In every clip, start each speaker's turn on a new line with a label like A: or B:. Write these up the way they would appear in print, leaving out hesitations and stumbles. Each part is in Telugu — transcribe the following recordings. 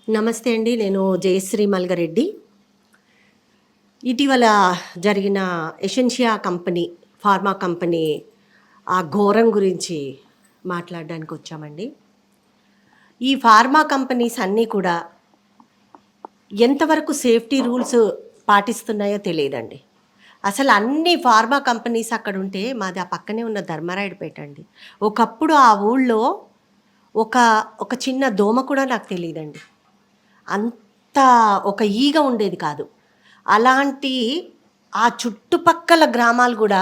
A: నమస్తే అండి. నేను జయశ్రీ మల్గారెడ్డి. ఇటీవల జరిగిన ఎసెన్షియా కంపెనీ, ఫార్మా కంపెనీ ఆ ఘోరం గురించి మాట్లాడడానికి వచ్చామండి. ఈ ఫార్మా కంపెనీస్ అన్నీ కూడా ఎంతవరకు సేఫ్టీ రూల్స్ పాటిస్తున్నాయో తెలియదండి. అసలు అన్ని ఫార్మా కంపెనీస్ అక్కడ ఉంటే మాది ఆ పక్కనే ఉన్న ధర్మరాయుడుపేట అండి. ఒకప్పుడు ఆ ఊళ్ళో ఒక ఒక చిన్న దోమ కూడా నాకు తెలియదండి. అంత ఒక ఈగ ఉండేది కాదు. అలాంటి ఆ చుట్టుపక్కల గ్రామాలు కూడా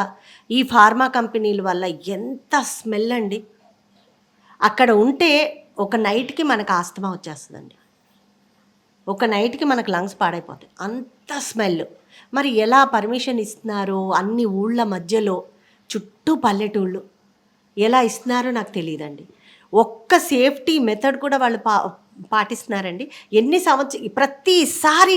A: ఈ ఫార్మా కంపెనీల వల్ల ఎంత స్మెల్ అండి. అక్కడ ఉంటే ఒక నైట్కి మనకు ఆస్తమా వచ్చేస్తుందండి. ఒక నైట్కి మనకు లంగ్స్ పాడైపోతాయి, అంత స్మెల్. మరి ఎలా పర్మిషన్ ఇస్తున్నారో అన్ని ఊళ్ళ మధ్యలో, చుట్టూ పల్లెటూళ్ళు ఎలా ఇస్తున్నారో నాకు తెలియదండి. ఒక్క సేఫ్టీ మెథడ్ కూడా వాళ్ళు పాటిస్తున్నారండి. ప్రతిసారి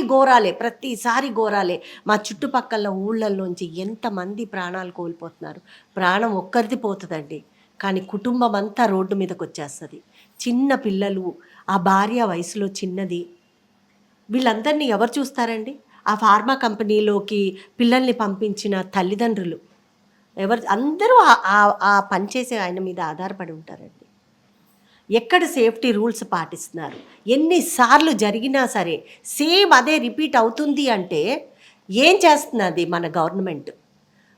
A: ఘోరాలే. మా చుట్టుపక్కల ఊళ్ళల్లోంచి ఎంతమంది ప్రాణాలు కోల్పోతున్నారు. ప్రాణం ఒక్కరిది పోతుందండి, కానీ కుటుంబం అంతా రోడ్డు మీదకి వచ్చేస్తుంది. చిన్న పిల్లలు, ఆ భార్య వయసులో చిన్నది, వీళ్ళందరినీ ఎవరు చూస్తారండి? ఆ ఫార్మా కంపెనీలోకి పిల్లల్ని పంపించిన తల్లిదండ్రులు అందరూ ఆ పనిచేసే ఆయన మీద ఆధారపడి ఉంటారండి. ఎక్కడ సేఫ్టీ రూల్స్ పాటిస్తున్నారు? ఎన్నిసార్లు జరిగినా సరే సేమ్ అదే రిపీట్ అవుతుంది అంటే ఏం చేస్తున్నది మన గవర్నమెంట్?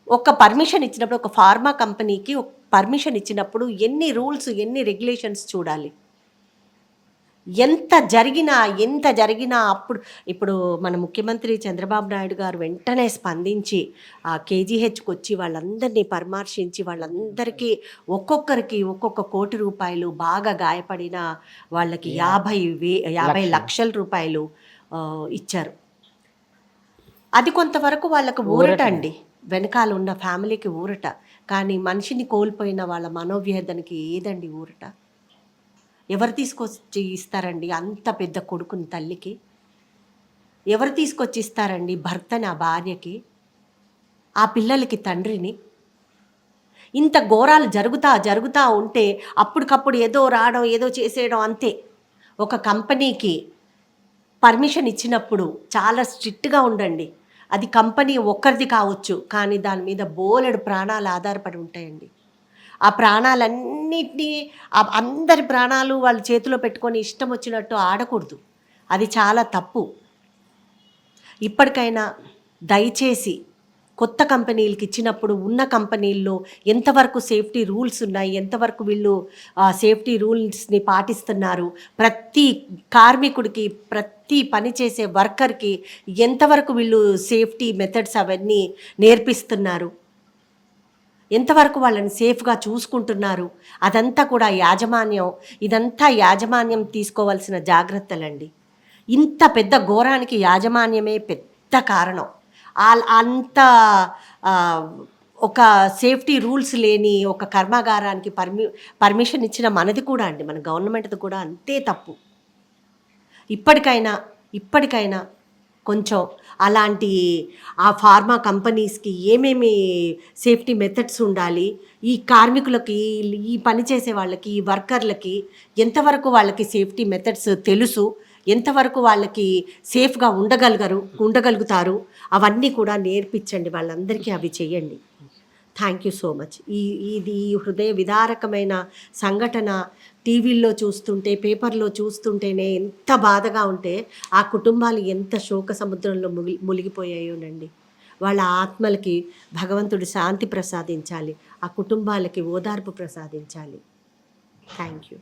A: ఒక పర్మిషన్ ఇచ్చినప్పుడు, ఒక ఫార్మా కంపెనీకి ఒక పర్మిషన్ ఇచ్చినప్పుడు ఎన్ని రూల్స్, ఎన్ని రెగ్యులేషన్స్ చూడాలి? ఎంత జరిగినా ఇప్పుడు మన ముఖ్యమంత్రి చంద్రబాబు నాయుడు గారు వెంటనే స్పందించి ఆ కేజీహెచ్కి వచ్చి వాళ్ళందరినీ పరామర్శించి వాళ్ళందరికీ ఒక్కొక్కరికి ఒక్కొక్క కోటి రూపాయలు, బాగా గాయపడిన వాళ్ళకి 50 లక్షల రూపాయలు ఇచ్చారు. అది కొంతవరకు వాళ్ళకు ఊరట అండి, వెనకాల ఉన్న ఫ్యామిలీకి ఊరట. కానీ మనిషిని కోల్పోయిన వాళ్ళ మనోవేదనకి ఏదండి ఊరట? ఎవరు తీసుకొచ్చి ఇస్తారండి అంత పెద్ద కొడుకుని తల్లికి? ఎవరు తీసుకొచ్చి ఇస్తారండి భర్తని, ఆ భార్యకి, ఆ పిల్లలకి తండ్రిని? ఇంత ఘోరాలు జరుగుతా ఉంటే అప్పటికప్పుడు ఏదో రావడం, ఏదో చేసేయడం అంతే. ఒక కంపెనీకి పర్మిషన్ ఇచ్చినప్పుడు చాలా స్ట్రిక్ట్గా ఉండండి. అది కంపెనీ ఒక్కరిది కావచ్చు, కానీ దాని మీద బోలెడు ప్రాణాలు ఆధారపడి ఉంటాయండి. ఆ ప్రాణాలన్నిటినీ, అందరి ప్రాణాలు వాళ్ళ చేతిలో పెట్టుకొని ఇష్టం వచ్చినట్టు ఆడకూడదు. అది చాలా తప్పు. ఇప్పటికైనా దయచేసి కొత్త కంపెనీలకి ఇచ్చినప్పుడు ఉన్న కంపెనీల్లో ఎంతవరకు సేఫ్టీ రూల్స్ ఉన్నాయి, ఎంతవరకు వీళ్ళు సేఫ్టీ రూల్స్ని పాటిస్తున్నారు, ప్రతి కార్మికుడికి, ప్రతి పనిచేసే వర్కర్కి ఎంతవరకు వీళ్ళు సేఫ్టీ మెథడ్స్ అవన్నీ నేర్పిస్తున్నారు, ఎంతవరకు వాళ్ళని సేఫ్గా చూసుకుంటున్నారు, అదంతా కూడా యాజమాన్యం తీసుకోవాల్సిన జాగ్రత్తలండి. ఇంత పెద్ద ఘోరానికి యాజమాన్యమే పెద్ద కారణం. అంత ఒక సేఫ్టీ రూల్స్ లేని ఒక కర్మాగారానికి పర్మిషన్ ఇచ్చిన మనది కూడా అండి, మన గవర్నమెంట్ది కూడా అంతే తప్పు. ఇప్పటికైనా కొంచెం అలాంటి ఆ ఫార్మా కంపెనీస్కి ఏమేమి సేఫ్టీ మెథడ్స్ ఉండాలి, ఈ కార్మికులకి, ఈ పని చేసే వాళ్ళకి, ఈ వర్కర్లకి ఎంతవరకు వాళ్ళకి సేఫ్టీ మెథడ్స్ తెలుసు, ఎంతవరకు వాళ్ళకి సేఫ్గా ఉండగలుగుతారు, అవన్నీ కూడా నేర్పించండి వాళ్ళందరికీ. అవి చెయ్యండి. Thank you so much. ఇది హృదయ విదారకమైన సంఘటన టీవీల్లో చూస్తుంటే, పేపర్లో చూస్తుంటేనే ఎంత బాధగా ఉంటే ఆ కుటుంబాలు ఎంత శోక సముద్రంలో మునిగిపోయాయోనండి. వాళ్ళ ఆత్మలకి భగవంతుడు శాంతి ప్రసాదించాలి, ఆ కుటుంబాలకి ఓదార్పు ప్రసాదించాలి. Thank you.